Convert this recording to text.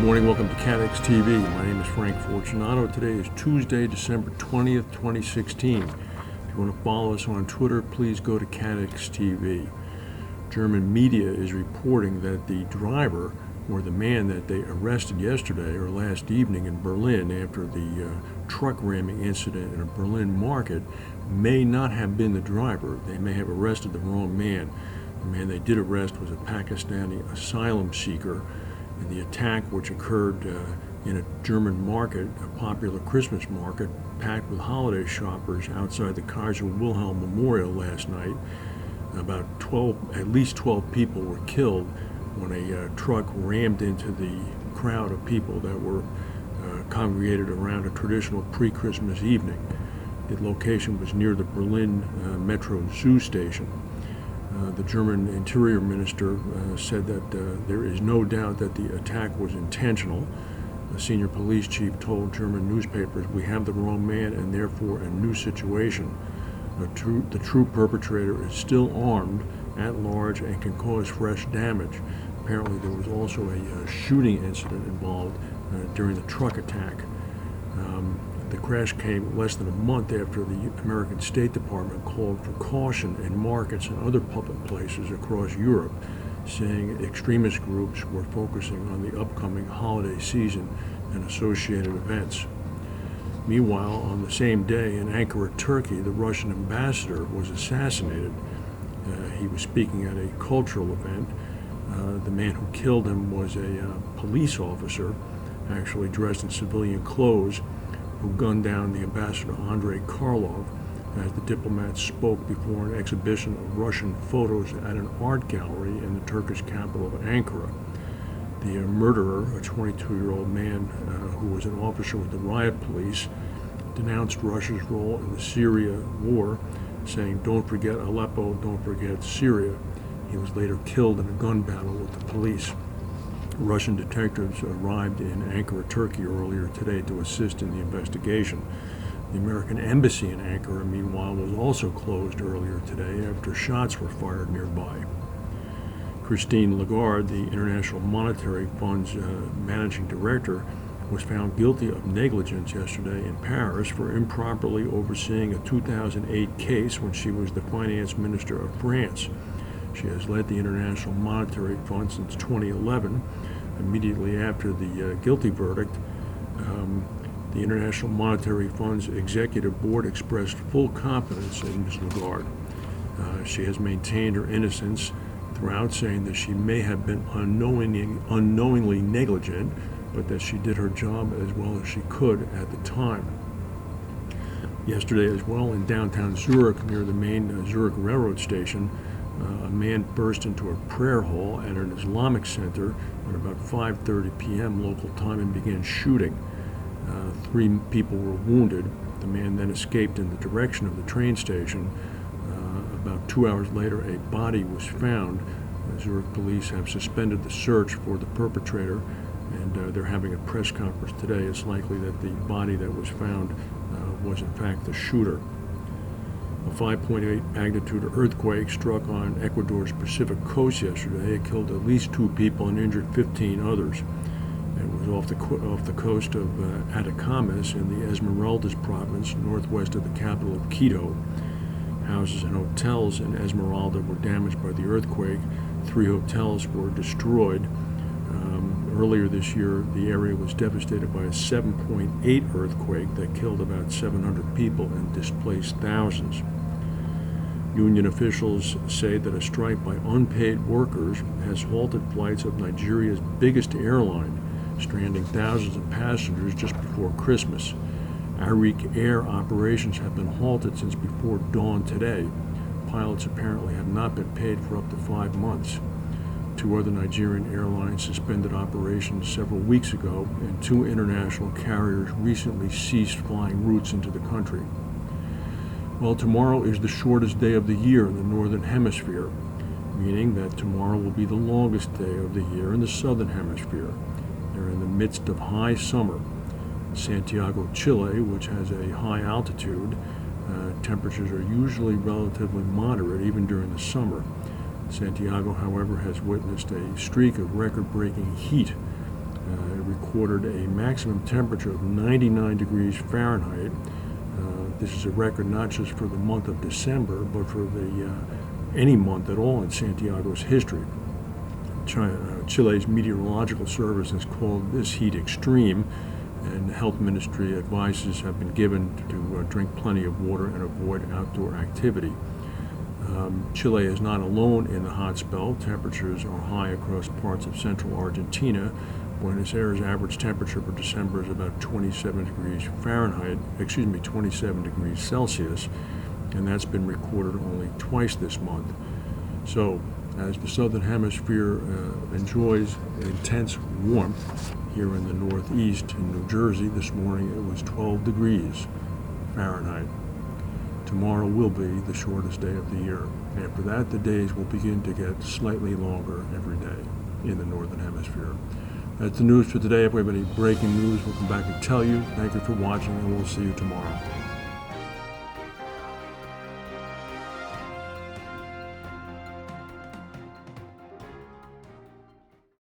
morning, welcome to CATEX TV. My name is Frank Fortunato. Today is Tuesday, December 20th, 2016. If you want to follow us on Twitter, please go to CATEX TV. German media is reporting that the driver, or the man that they arrested yesterday or last evening in Berlin after the truck ramming incident in a Berlin market, may not have been the driver. They may have arrested the wrong man. The man they did arrest was a Pakistani asylum seeker. And the attack, which occurred in a German market, a popular Christmas market, packed with holiday shoppers outside the Kaiser Wilhelm Memorial last night. At least 12 people were killed when a truck rammed into the crowd of people that were congregated around a traditional pre-Christmas evening. The location was near the Berlin Metro Zoo station. The German Interior Minister said that there is no doubt that the attack was intentional. A senior police chief told German newspapers, "We have the wrong man and therefore a new situation. The true perpetrator is still armed, at large, and can cause fresh damage." Apparently there was also a shooting incident involved during the truck attack. The crash came less than a month after the American State Department called for caution in markets and other public places across Europe, saying extremist groups were focusing on the upcoming holiday season and associated events. Meanwhile, on the same day in Ankara, Turkey, the Russian ambassador was assassinated. He was speaking at a cultural event. The man who killed him was a police officer, actually dressed in civilian clothes, who gunned down the ambassador Andrei Karlov as the diplomat spoke before an exhibition of Russian photos at an art gallery in the Turkish capital of Ankara. The murderer, a 22-year-old man who was an officer with the riot police, denounced Russia's role in the Syria war, saying, "Don't forget Aleppo, don't forget Syria." He was later killed in a gun battle with the police. Russian detectives arrived in Ankara, Turkey earlier today to assist in the investigation. The American embassy in Ankara, meanwhile, was also closed earlier today after shots were fired nearby. Christine Lagarde, the International Monetary Fund's managing director, was found guilty of negligence yesterday in Paris for improperly overseeing a 2008 case when she was the finance minister of France. She has led the International Monetary Fund since 2011. Immediately after the guilty verdict, the International Monetary Fund's executive board expressed full confidence in Ms. Lagarde. She has maintained her innocence throughout, saying that she may have been unknowingly negligent, but that she did her job as well as she could at the time. Yesterday as well, in downtown Zurich, near the main Zurich railroad station, a man burst into a prayer hall at an Islamic center at about 5:30 p.m. local time and began shooting. 3 people were wounded. The man then escaped in the direction of the train station. About 2 hours later, a body was found. Zurich police have suspended the search for the perpetrator, and they're having a press conference today. It's likely that the body that was found was in fact the shooter. A 5.8 magnitude earthquake struck on Ecuador's Pacific coast yesterday. It killed at least 2 people and injured 15 others. It was off the coast of Atacama in the Esmeraldas province, northwest of the capital of Quito. Houses and hotels in Esmeralda were damaged by the earthquake. 3 hotels were destroyed. Earlier this year, the area was devastated by a 7.8 earthquake that killed about 700 people and displaced thousands. Union officials say that a strike by unpaid workers has halted flights of Nigeria's biggest airline, stranding thousands of passengers just before Christmas. Arik Air operations have been halted since before dawn today. Pilots apparently have not been paid for up to 5 months. 2 other Nigerian airlines suspended operations several weeks ago, and 2 international carriers recently ceased flying routes into the country. Well, tomorrow is the shortest day of the year in the northern hemisphere, meaning that tomorrow will be the longest day of the year in the southern hemisphere. They're in the midst of high summer. Santiago, Chile, which has a high altitude, temperatures are usually relatively moderate even during the summer. Santiago, however, has witnessed a streak of record-breaking heat. It recorded a maximum temperature of 99 degrees Fahrenheit. This is a record not just for the month of December, but for any month at all in Santiago's history. Chile's meteorological service has called this heat extreme, and the health ministry advices have been given to drink plenty of water and avoid outdoor activity. Chile is not alone in the hot spell. Temperatures are high across parts of central Argentina. Buenos Aires' average temperature for December is about 27 degrees Fahrenheit, 27 degrees Celsius, and that's been recorded only twice this month. So, as the southern hemisphere enjoys intense warmth, here in the northeast in New Jersey this morning it was 12 degrees Fahrenheit. Tomorrow will be the shortest day of the year. After that, the days will begin to get slightly longer every day in the northern hemisphere. That's the news for today. If we have any breaking news, we'll come back and tell you. Thank you for watching, and we'll see you tomorrow.